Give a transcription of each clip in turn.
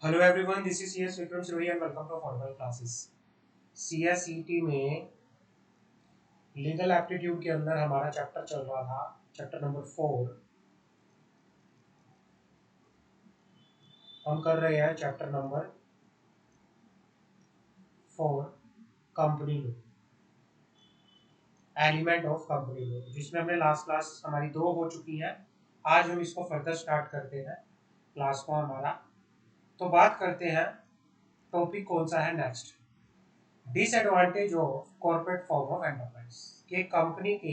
Hello everyone, this is CS Vikram Sirohi and welcome to formal classes. CSEET में legal aptitude के अंदर हमारा chapter चल रहा था, चैप्टर नंबर 4। हम कर रहे हैं chapter number 4, company law, element of company law, जिसमें हमने लास्ट क्लास हमारी 2 हो चुकी हैं। आज हम इसको फर्दर स्टार्ट करते हैं क्लास को हमारा। तो बात करते हैं, टॉपिक कौन सा है next. Disadvantage of corporate form of enterprise, के कंपनी के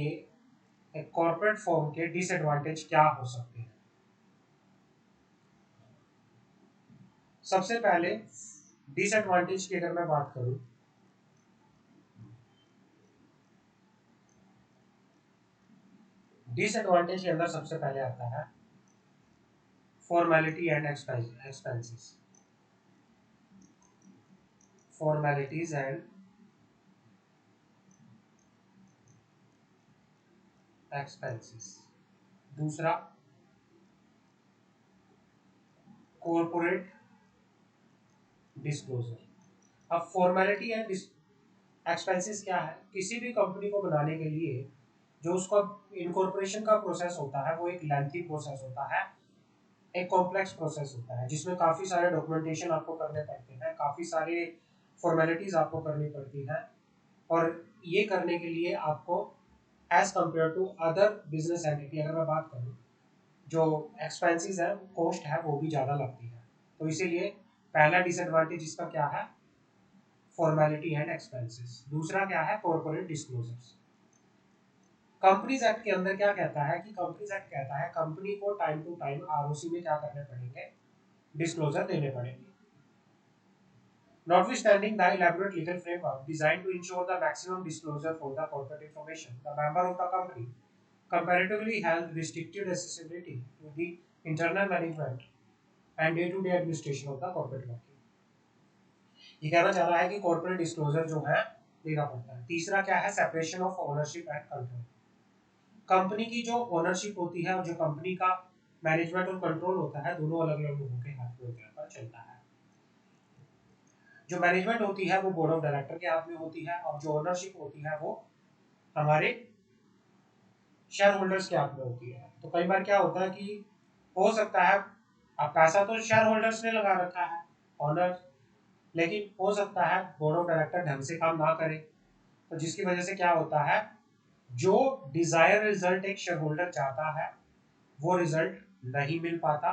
एक कॉर्पोरेट फॉर्म के डिसएडवांटेज क्या हो सकते हैं। सबसे पहले डिसएडवांटेज की अगर मैं बात करूं, डिसएडवांटेज के अंदर सबसे पहले आता है formality and expenses. Formalities and expenses. दूसरा, कॉर्पोरेट डिस्क्लोजर। अब फॉर्मेलिटी एंड एक्सपेंसेस क्या है? किसी भी कंपनी को बनाने के लिए जो उसका इनकॉर्पोरेशन का प्रोसेस होता है वो एक लेंथी प्रोसेस होता है, एक कॉम्प्लेक्स प्रोसेस होता है, जिसमें काफ़ी सारे डॉक्यूमेंटेशन आपको करने पड़ते हैं, काफ़ी सारे फॉर्मेलिटीज़ आपको करनी पड़ती हैं। और ये करने के लिए आपको as compare to other business entity अगर मैं बात करूँ, जो एक्सपेंसेस है, कॉस्ट है, वो भी ज़्यादा लगती है। तो इसीलिए पहला डिसएडवांटेज इसका क्या है? Formality and expenses. दूसरा क्या है? Corporate disclosures. कंपनीज एक्ट के अंदर क्या कहता है कि कंपनीज एक्ट कहता है कंपनी को टाइम टू टाइम आरओसी में क्या करने पड़ेंगे? डिस्क्लोजर देने पड़ेंगे। Notwithstanding the elaborate legal framework designed to ensure the maximum disclosure for the corporate information, the member of the company comparatively has restricted accessibility to the internal management and day-to-day administration of the corporate working. ये कहना चाह रहा है कि corporate disclosure जो है देना पड़ता है। तीसरा क्या है? Separation of ownership and control. Company की जो ओनरशिप होती है और जो कंपनी का मैनेजमेंट और कंट्रोल होता है, दोनों अलग अलग लोगों के हाथ में होकर चलता है। जो मैनेजमेंट होती है वो बोर्ड ऑफ डायरेक्टर के हाथ में होती है, और जो ओनरशिप होती है वो हमारे शेयर होल्डर्स के हाथ में होती है। तो कई बार क्या होता है कि हो सकता है, अब पैसा तो शेयर होल्डर्स ने लगा रखा है, ऑनर, लेकिन हो सकता है बोर्ड ऑफ डायरेक्टर ढंग से काम ना करे, तो जिसकी वजह से क्या होता है, जो डिजायर रिजल्ट एक शेयर होल्डर चाहता है वो रिजल्ट नहीं मिल पाता।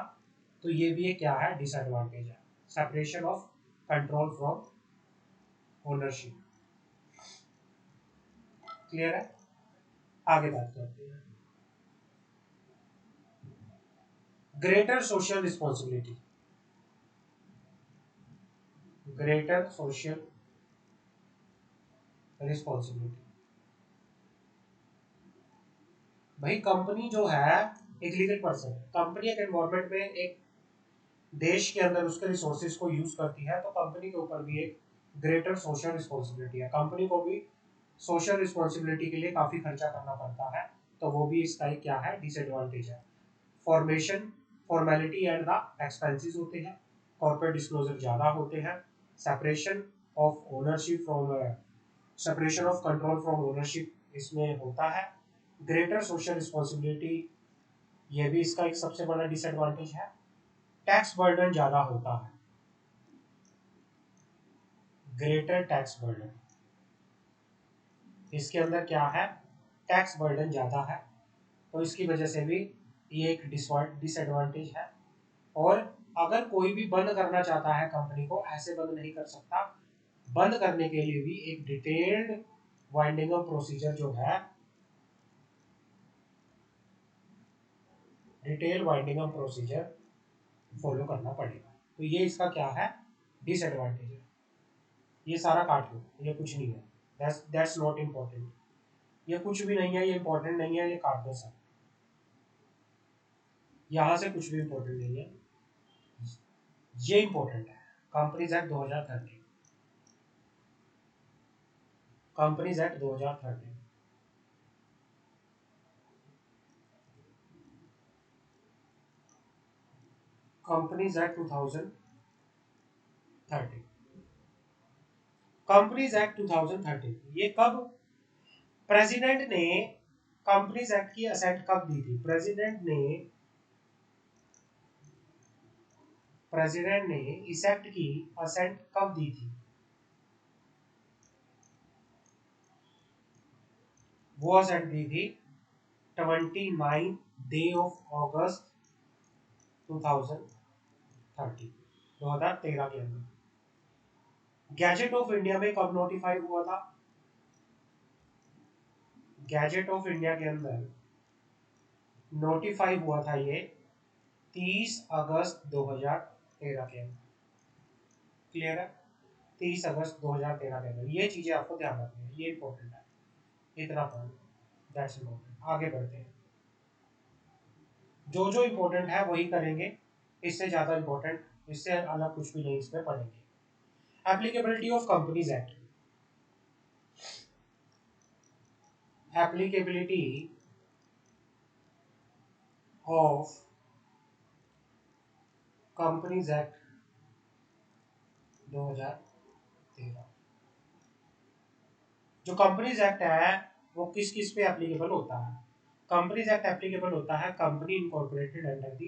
तो ये भी एक क्या है? डिसएडवांटेज है। Separation of control from ownership. Clear है? आगे बात करते हैं। Greater social responsibility. Greater social responsibility. भाई कंपनी जो है एक लीगल पर्सन है। कंपनी एक एनवायरमेंट में, एक देश के अंदर उसके रिसोर्सेज को यूज करती है, तो कंपनी के ऊपर भी एक ग्रेटर सोशल रिस्पॉन्सिबिलिटी है। कंपनी को भी सोशल रिस्पॉन्सिबिलिटी के लिए काफी खर्चा करना पड़ता है, तो वो भी इसका एक क्या है? डिसएडवांटेज है। Formation, formality and the expenses होते हैं, कॉर्पोरेट डिस्क्लोजर ज्यादा होते हैं। Separation of ownership from, separation of control from ownership इसमें होता है। ग्रेटर सोशल रिस्पॉन्सिबिलिटी, ये भी इसका एक सबसे बड़ा डिसएडवांटेज है। टैक्स बर्डन ज्यादा होता है, ग्रेटर टैक्स बर्डन, इसके अंदर क्या है? टैक्स बर्डन ज्यादा है, तो इसकी वजह से भी ये एक डिसएडवांटेज है। और अगर कोई भी बंद करना चाहता है कंपनी को, ऐसे बंद नहीं कर सकता। बंद करने के लिए भी एक डिटेल्ड वाइंडिंग अप प्रोसीजर जो है, detail winding up procedure follow करना पड़ेगा। तो ये इसका क्या है? डिसएडवांटेज है। ये सारा काट लो, ये कुछ नहीं है, दैट्स नॉट इम्पोर्टेंट। ये कुछ भी नहीं है, ये इंपॉर्टेंट नहीं है, ये काट दो सब। यहाँ से कुछ भी इंपॉर्टेंट नहीं है, ये इंपॉर्टेंट है। Companies act 2013, companies act 2013। Companies act 2013 2013। Companies act 2013, ये कब प्रेसिडेंट ने कंपनीज एक्ट की असेंट कब दी थी? प्रेसिडेंट ने इस एक्ट की असेंट कब दी थी? वो असेंट दी थी 29 डे ऑफ अगस्त 2013 के अंदर। गैजेट ऑफ इंडिया में कब नोटिफाई हुआ था? गैजेट ऑफ इंडिया के अंदर नोटिफाई हुआ था ये 30 अगस्त 2013 के अंदर। क्लियर है? 30 अगस्त 2013 के अंदर। ये चीजें आपको ध्यान रखनी है, ये इंपॉर्टेंट है, इतना पॉइंट, दैट्स इंपॉर्टेंट। आगे बढ़ते हैं, जो जो इंपॉर्टेंट है वही करेंगे, इससे ज्यादा इंपॉर्टेंट, इससे अलग कुछ भी नहीं इसमें पढ़ेंगे। Applicability of companies act. Applicability of companies act 2013। जो कंपनीज एक्ट है वो किस किस पे एप्लीकेबल होता है? कंपनीज एक्ट एप्लीकेबल होता है company incorporated under the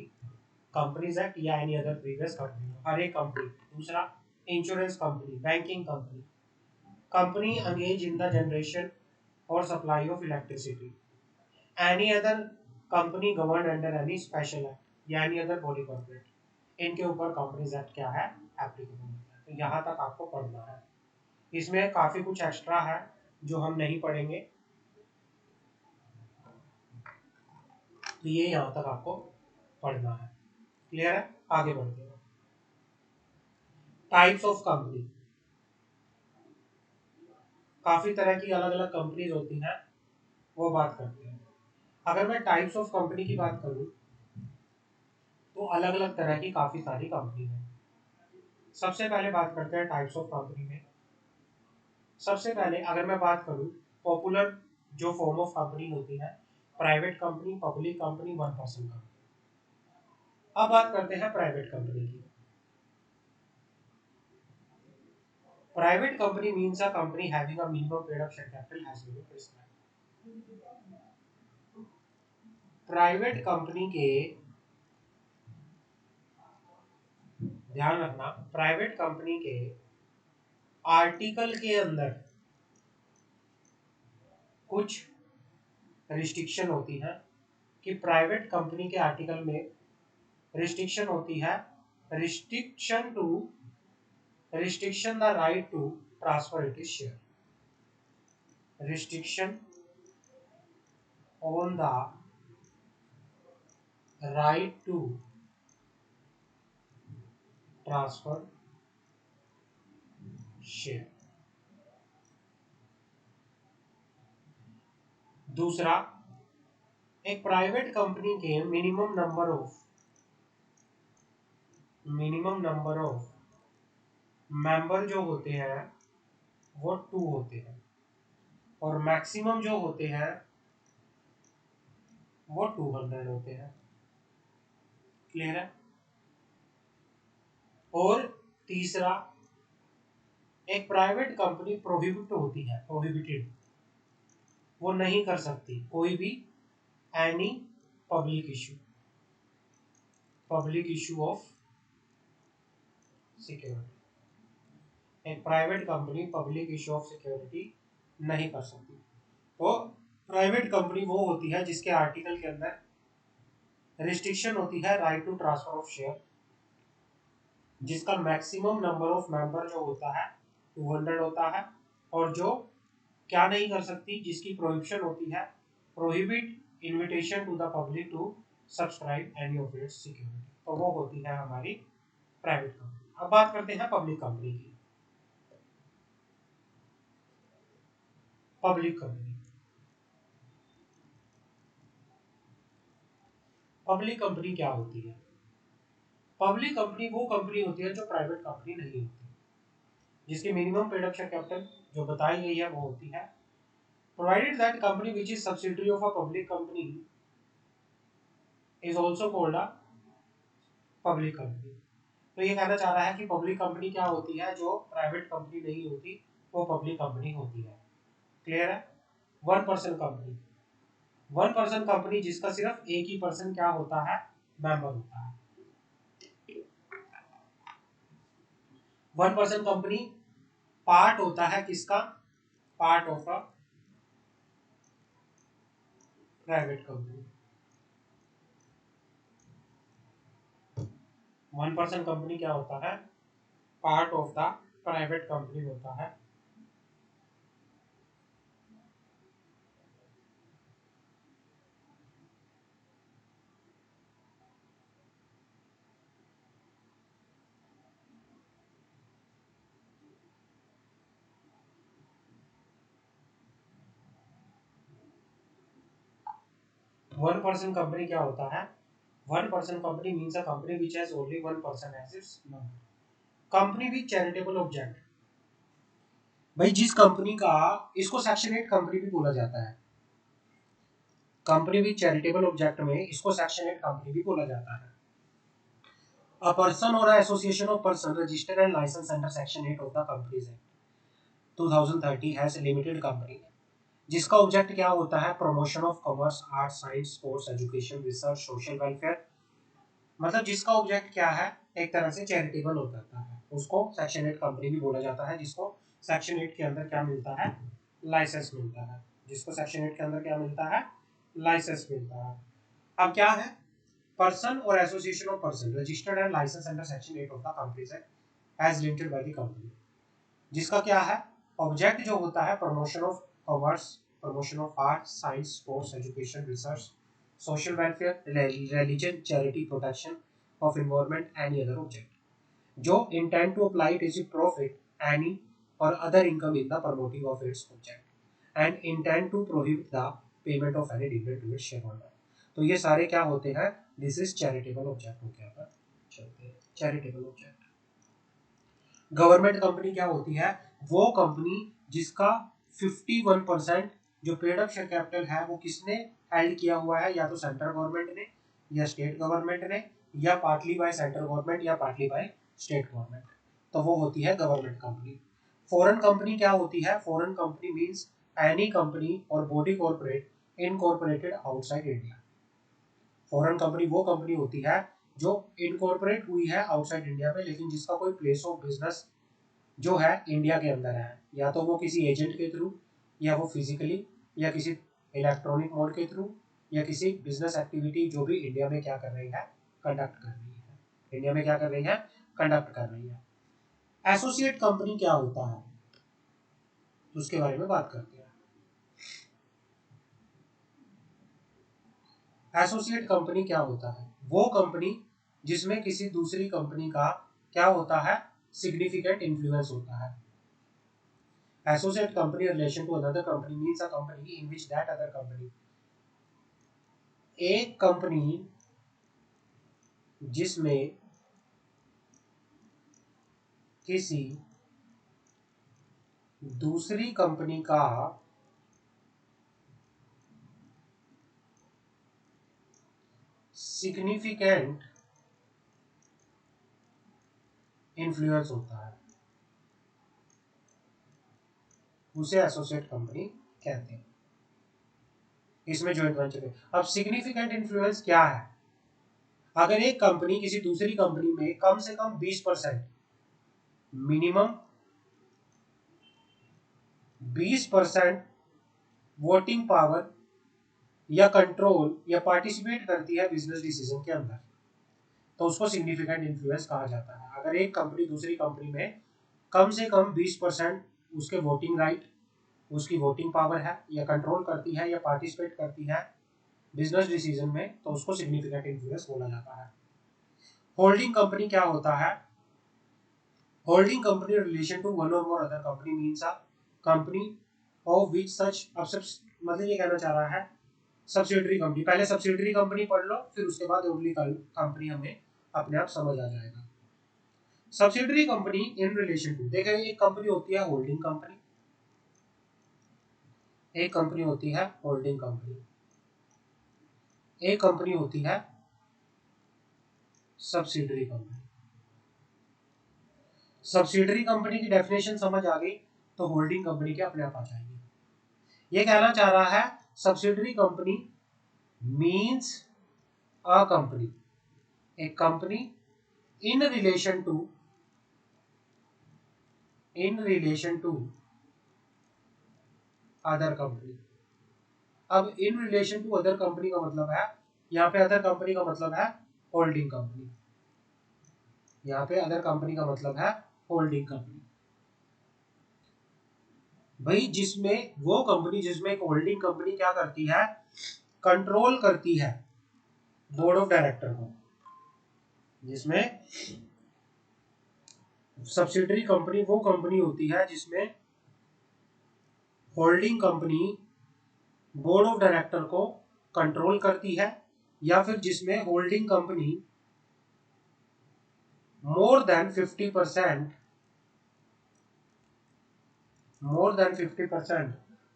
companies act या एनी अदर प्रीवियस कंपनी, हर एक कंपनी। दूसरा, insurance company, banking company, company engage in the generation और supply of electricity, any other company govern under any special act या any other body corporate, इनके ऊपर companies act क्या है? Applicable होता है। तो यहाँ तक आपको पढ़ना है। इसमें काफी कुछ एक्स्ट्रा है जो हम नहीं पढ़ेंगे, तो ये यहाँ तक आपको पढ़ना है। क्लियर है? आगे बढ़ते हैं। टाइप्स ऑफ कंपनी, काफी तरह की अलग अलग कंपनीज होती हैं, वो बात करते हैं। अगर मैं टाइप्स ऑफ कंपनी की बात करूं तो अलग अलग तरह की काफी सारी कंपनी है। सबसे पहले बात करते हैं टाइप्स ऑफ कंपनी में। सबसे पहले अगर मैं बात करूं, पॉपुलर जो फॉर्म ऑफ कंपनी होती है, private company, public company, one person company. अब बात करते हैं प्राइवेट कंपनी की। Private company means a company having a minimum paid up share capital has been prescribed. Private company के, ध्यान रखना, प्राइवेट कंपनी के आर्टिकल के अंदर कुछ रिस्ट्रिक्शन होती है, कि प्राइवेट कंपनी के आर्टिकल में रिस्ट्रिक्शन होती है, restriction the right to transfer it is share, restriction on the right to transfer share. दूसरा, एक प्राइवेट कंपनी के मिनिमम नंबर ऑफ मेंबर जो होते हैं वो 2 होते हैं, और मैक्सिमम जो होते हैं वो 200 होते हैं। क्लियर है? और तीसरा, एक प्राइवेट कंपनी प्रोहिबिटेड, वो नहीं कर सकती कोई भी any public issue of security. एक private company public issue of security नहीं कर सकती। तो प्राइवेट कंपनी वो होती है जिसके आर्टिकल के अंदर रिस्ट्रिक्शन होती है right to transfer of share, जिसका मैक्सिमम नंबर ऑफ मेंबर जो होता है 200 होता है, और जो क्या नहीं कर सकती, जिसकी प्रोहिबिशन होती है, prohibit invitation to the public to subscribe any of its security, तो वो होती है हमारी प्राइवेट कंपनी। अब बात करते हैं पब्लिक कंपनी की। पब्लिक कंपनी, पब्लिक कंपनी क्या होती है? पब्लिक कंपनी वो कंपनी होती है जो प्राइवेट कंपनी नहीं होती, जिसकी minimum paid up share capital जो बताई गई है वो होती है, provided that company which is subsidiary of a public company is also called a public company, तो ये कहना चाह रहा है कि पब्लिक कंपनी क्या होती है, जो प्राइवेट कंपनी नहीं होती वो पब्लिक कंपनी होती है। क्लियर है। 1% कंपनी, 1% कंपनी जिसका सिर्फ एक ही पर्सन क्या होता है, मेंबर होता है। 1% कंपनी पार्ट होता है किसका, part of a private company. 1% company क्या होता है, part of the private company होता है। वन पर्सन कंपनी क्या होता है, 1% company means a company which has only 1% as its member. Company with charitable object, भाई जिस कंपनी का, इसको सेक्शन 8 कंपनी भी बोला जाता है। कंपनी विद चैरिटेबल ऑब्जेक्ट में इसको सेक्शन 8 कंपनी भी बोला जाता है। A person or association of person registered and licensed under section 8 of the Companies Act 2030 has a limited company, जिसका ऑब्जेक्ट क्या होता है, promotion of commerce, art, science, sports, education, research, social welfare. मतलब जिसका ऑब्जेक्ट क्या है, एक तरह से चैरिटेबल होता है, उसको सेक्शन 8 कंपनी भी बोला जाता है। जिसको सेक्शन 8 के अंदर क्या मिलता है, लाइसेंस मिलता है। जिसको सेक्शन 8 के अंदर क्या मिलता है, लाइसेंस मिलता है। अब क्या है, पर्सन और association of person registered and licence under section 8 of the companies act as limited by the company, जिसका क्या है, ऑब्जेक्ट जो होता है promotion of commerce, promotion of art, science, sports, education, research, social welfare, religion, charity, protection of environment, any other object जो intend to apply it is profit, any और other income in the promoting of its object and intend to prohibit the payment of any dividend to its shareholder. तो ये सारे क्या होते हैं, this is charitable object हो गया। पर चलते हैं चैरिटेबल ऑब्जेक्ट। गवर्नमेंट कंपनी क्या होती है, वो कंपनी जिसका 51% जो पेड अप शेयर कैपिटल है वो किसने हेल्ड किया हुआ है, या तो सेंट्रल गवर्नमेंट ने, या स्टेट गवर्नमेंट ने, या पार्टली बाय सेंट्रल गवर्नमेंट, या पार्टली बाय स्टेट गवर्नमेंट, तो वो होती है गवर्नमेंट कंपनी। फॉरेन कंपनी क्या होती है, foreign company means any company और body corporate incorporated outside India. Foreign company वो कंपनी होती है जो इनकॉर्पोरेट हुई है आउटसाइड इंडिया में, लेकिन जिसका कोई प्लेस ऑफ बिजनेस जो है इंडिया के अंदर है, या तो वो किसी एजेंट के थ्रू, या वो फिजिकली, या किसी इलेक्ट्रॉनिक मोड के थ्रू, या किसी बिजनेस एक्टिविटी जो भी इंडिया में क्या कर रही है, कंडक्ट कर रही है, इंडिया में क्या कर रही है, कंडक्ट कर रही है। एसोसिएट कंपनी क्या होता है, तो उसके बारे में बात करते हैं। एसोसिएट कंपनी क्या होता है, वो कंपनी जिसमें किसी दूसरी कंपनी का क्या होता है, सिग्निफिकेंट इन्फ्लुएंस होता है। Associate company in relation to another company means a company in which that other company, एक कंपनी जिसमें किसी दूसरी कंपनी का सिग्निफिकेंट इन्फ्लुएंस होता है, उसे एसोसिएट कंपनी कहते हैं। इसमें जॉइंट वेंचर है। अब सिग्निफिकेंट इन्फ्लुएंस क्या है, अगर एक कंपनी किसी दूसरी कंपनी में कम से कम 20%, मिनिमम 20% वोटिंग पावर या कंट्रोल या पार्टिसिपेट करती है बिजनेस डिसीजन के अंदर, तो उसको सिग्निफिकेंट इन्फ्लुएंस कहा जाता है। अगर एक कंपनी दूसरी कंपनी में कम से कम 20% उसके वोटिंग राइट, उसकी वोटिंग पावर है, या कंट्रोल करती है, या पार्टिसिपेट करती है बिजनेस डिसीजन में, तो उसको सिग्निफिकेंट इन्फ्लुएंस बोला जाता है। होल्डिंग कंपनी क्या होता है, holding company relation to one और more other company means a company of which such, अब सब मतलब ये कहना चाह रहा है सब्सिडरी कंपनी। पहले सब्सिडरी कंपनी पढ़ लो, फिर उसके बाद होल्डिंग कंपनी हमें अपने आप समझ आ जाएगा। Subsidiary company in relation to, देखिए एक कंपनी होती है होल्डिंग कंपनी, एक कंपनी होती है होल्डिंग कंपनी, एक कंपनी होती है सब्सिडरी कंपनी। सब्सिडरी कंपनी की डेफिनेशन समझ आ गई तो होल्डिंग कंपनी के अपने आप आ जाएगी। ये कहना चाह रहा है subsidiary company means a company, a company in relation to other company. अब in relation to other company का मतलब है, यहाँ पे अदर कंपनी का मतलब है होल्डिंग कंपनी, यहाँ पे अदर कंपनी का मतलब है होल्डिंग कंपनी। भाई जिसमें वो कंपनी जिसमें एक होल्डिंग कंपनी क्या करती है, कंट्रोल करती है बोर्ड ऑफ डायरेक्टर को, जिसमें सब्सिडरी कंपनी वो कंपनी होती है जिसमें holding company board of director को कंट्रोल करती है, या फिर जिसमें holding company more than 50%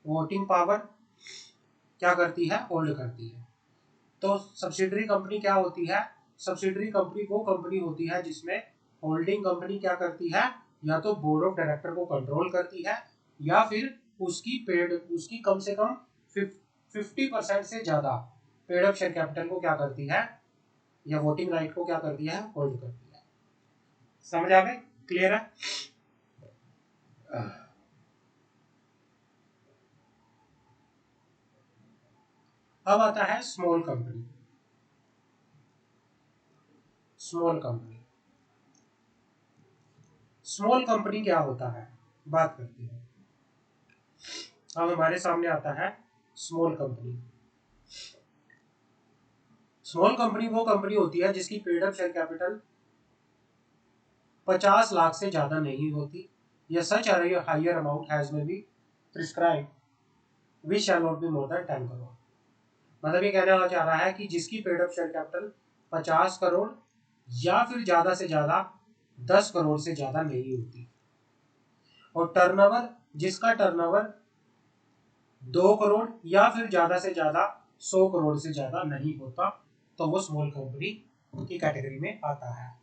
voting power क्या करती है, होल्ड करती है। तो सब्सिडरी कंपनी क्या होती है, सब्सिडरी कंपनी वो कंपनी होती है जिसमें होल्डिंग कंपनी क्या करती है, या तो बोर्ड ऑफ डायरेक्टर को कंट्रोल करती है, या फिर उसकी कम से कम 50% से ज्यादा पेड अप शेयर कैपिटल को क्या करती है, या वोटिंग राइट को क्या करती है, होल्ड करती है। समझ आ गए, क्लियर है। अब आता है small company. Small company, small company क्या होता है, बात करते हैं। अब हमारे सामने आता है स्मॉल कंपनी। स्मॉल कंपनी वो कंपनी होती है जिसकी paid up share capital 50 lakh से ज्यादा नहीं होती, या सच हायर अमाउंट हैज में be prescribe which shall not be more than 10 crore. मतलब ये कहना चाह रहा है कि जिसकी paid up share capital 50 crore या फिर ज्यादा से ज्यादा 10 करोड़ से ज्यादा नहीं होती, और टर्नओवर जिसका टर्नओवर 2 करोड़ या फिर ज्यादा से ज्यादा 100 करोड़ से ज्यादा नहीं होता, तो वो स्मॉल कंपनी की कैटेगरी में आता है।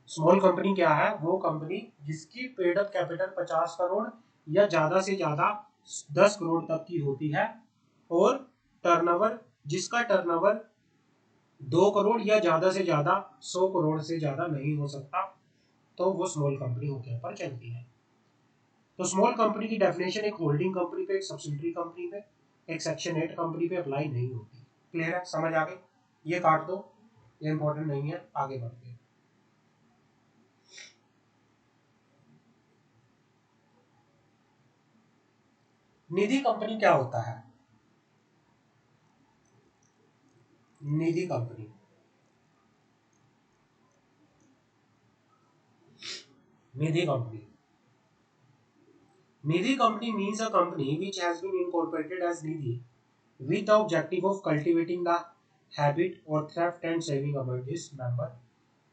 स्मॉल कंपनी क्या है, वो कंपनी जिसकी पेड अप कैपिटल 50 करोड़ या ज्यादा से ज्यादा 10 करोड़ तक की होती है, और टर्नओवर जिसका टर्नओवर 2 करोड़ या ज्यादा से ज्यादा 100 करोड़ से ज्यादा नहीं हो सकता, तो वो स्मॉल कंपनी होकर पर चलती है। तो स्मॉल कंपनी की डेफिनेशन एक होल्डिंग कंपनी पे, एक सब्सिडरी कंपनी पे, एक सेक्शन 8 कंपनी पे अप्लाई नहीं होती। क्लियर है, समझ आ गई। ये काट दो, ये इंपॉर्टेंट नहीं है, आगे बढ़ते हैं। निधि कंपनी क्या होता है, Nidhi company, Nidhi company, Nidhi company means a company which has been incorporated as Nidhi with the objective of cultivating the habit or thrift and saving among its member,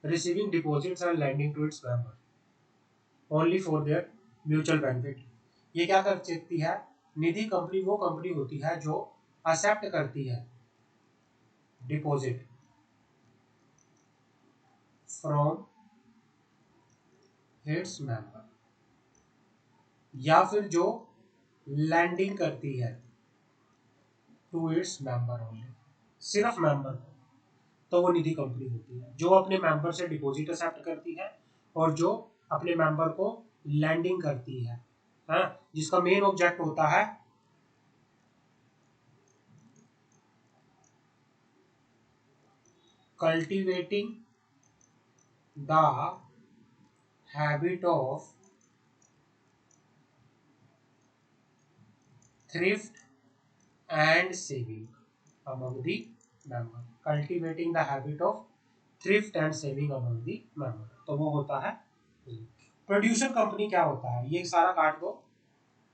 receiving deposits and lending to its member only for their mutual benefit। ये क्या कर सकती है, Nidhi company वो company होती है जो accept करती है डिपॉजिट फ्रॉम इट्स मेंबर, या फिर जो लैंडिंग करती है टू इट्स मेंबर ओनली, सिर्फ मेंबर को, तो वो निधि कंपनी होती है जो अपने मेंबर से डिपॉजिट एक्सेप्ट करती है और जो अपने मेंबर को लैंडिंग करती है, हाँ, जिसका मेन ऑब्जेक्ट होता है cultivating the habit of thrift and saving among the member, cultivating the habit of thrift and saving among the member, तो वो होता है। प्रोड्यूसर कंपनी क्या होता है, ये सारा काट दो,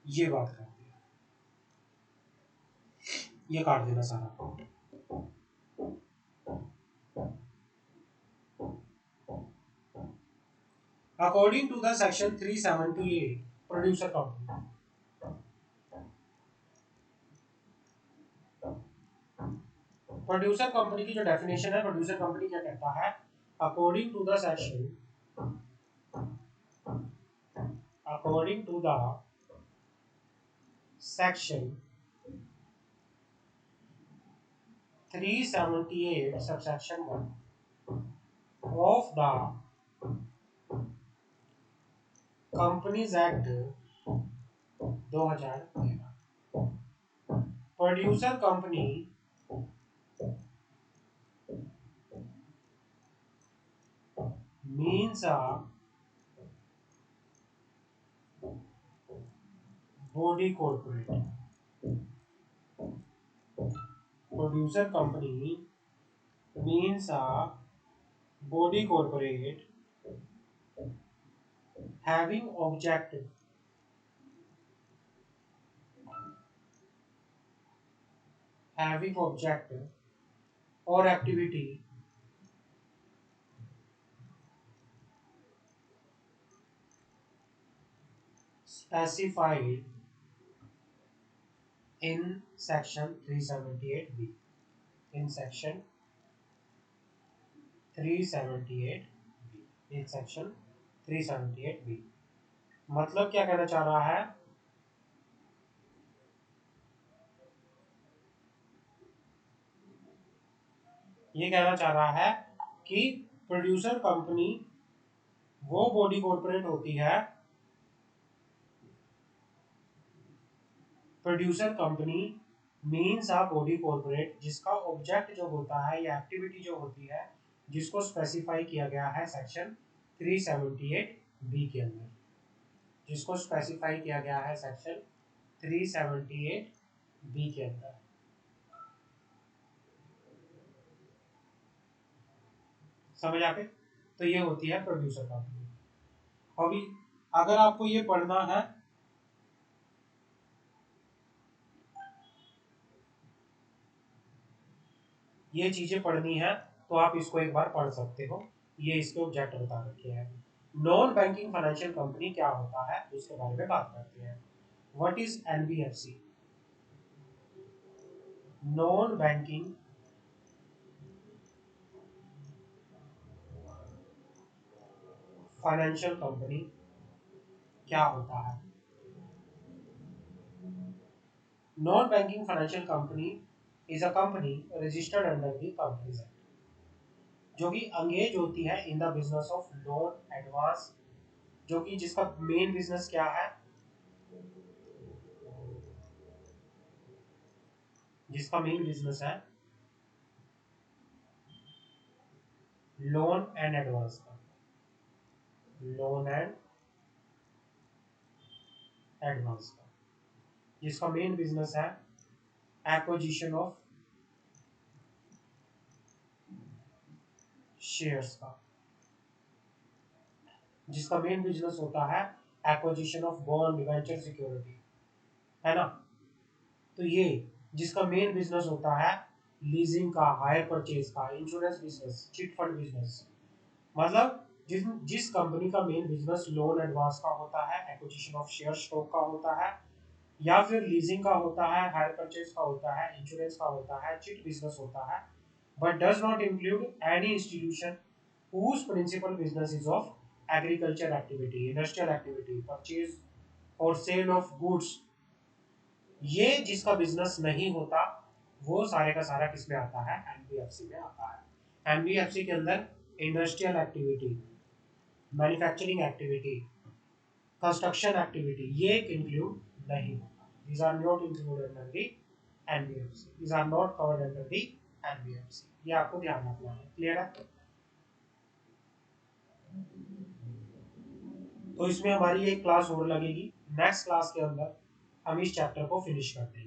ये बात करते हैं, ये काट देना सारा। According to the section 378 producer company, producer company की जो डेफिनेशन है, प्रोड्यूसर कंपनी क्या कहता है, according to the section according to the section 378 subsection 1 of the Companies Act 2013, producer company means a body corporate. Producer company means a body corporate having objective or activity specified in section 378B. In section 378B. In section 378B. मतलब क्या कहना चाह रहा है? ये कहना चाह रहा है कि प्रोड्यूसर कंपनी वो बॉडी कॉर्पोरेट होती है, producer company means a body corporate जिसका ऑब्जेक्ट जो होता है या एक्टिविटी जो होती है जिसको स्पेसिफाई किया गया है सेक्शन 378 बी के अंदर, जिसको स्पेसिफाई किया गया है सेक्शन 378 बी के अंदर। समझ आ गए? तो ये होती है प्रोड्यूसर कंपनी। अभी अगर आपको ये पढ़ना है, ये चीजें पढ़नी है तो आप इसको एक बार पढ़ सकते हो। ये इसके ऑब्जेक्ट बता रखे हैं। नॉन बैंकिंग फाइनेंशियल कंपनी क्या होता है उसके बारे में बात करते हैं। What is NBFC? Non banking financial company क्या होता है? Non banking financial company is a company registered under the companies act, जो कि अंगेज होती है in the business of loan advance, जो कि जिसका मेन बिजनेस क्या है? जिसका मेन बिजनेस है लोन एंड एडवांस का, लोन एंड एडवांस का, जिसका मेन बिजनेस है एक्विजिशन ऑफ शेयर्स का, जिसका मेन बिजनेस होता है acquisition of bond debenture security, है ना। तो ये जिसका मेन बिजनेस होता है लीजिंग का, हायर परचेज का, insurance business, chit fund business, मतलब जिस कंपनी का मेन बिजनेस लोन एडवांस का होता है, एक्विजिशन ऑफ शेयर स्टॉक का होता है, या फिर लीजिंग का होता है, हायर परचेज का होता है, इंश्योरेंस का होता है, चिट बिजनेस होता है, but does not include any institution whose principal business is of agriculture activity, industrial activity, purchase or sale of goods। ये जिसका बिजनेस नहीं होता वो सारे का सारा किस में आता है? एनबीएफसी में आता है। एनबीएफसी के अंदर industrial activity, manufacturing activity, construction activity ये इंक्लूड नहीं होता। These are not included under the NBFC. These are not covered under the NBFC. ये आपको ध्यान रखना है। क्लियर है? तो इसमें हमारी एक क्लास और लगेगी। नेक्स्ट क्लास के अंदर हम इस चैप्टर को फिनिश करते हैं।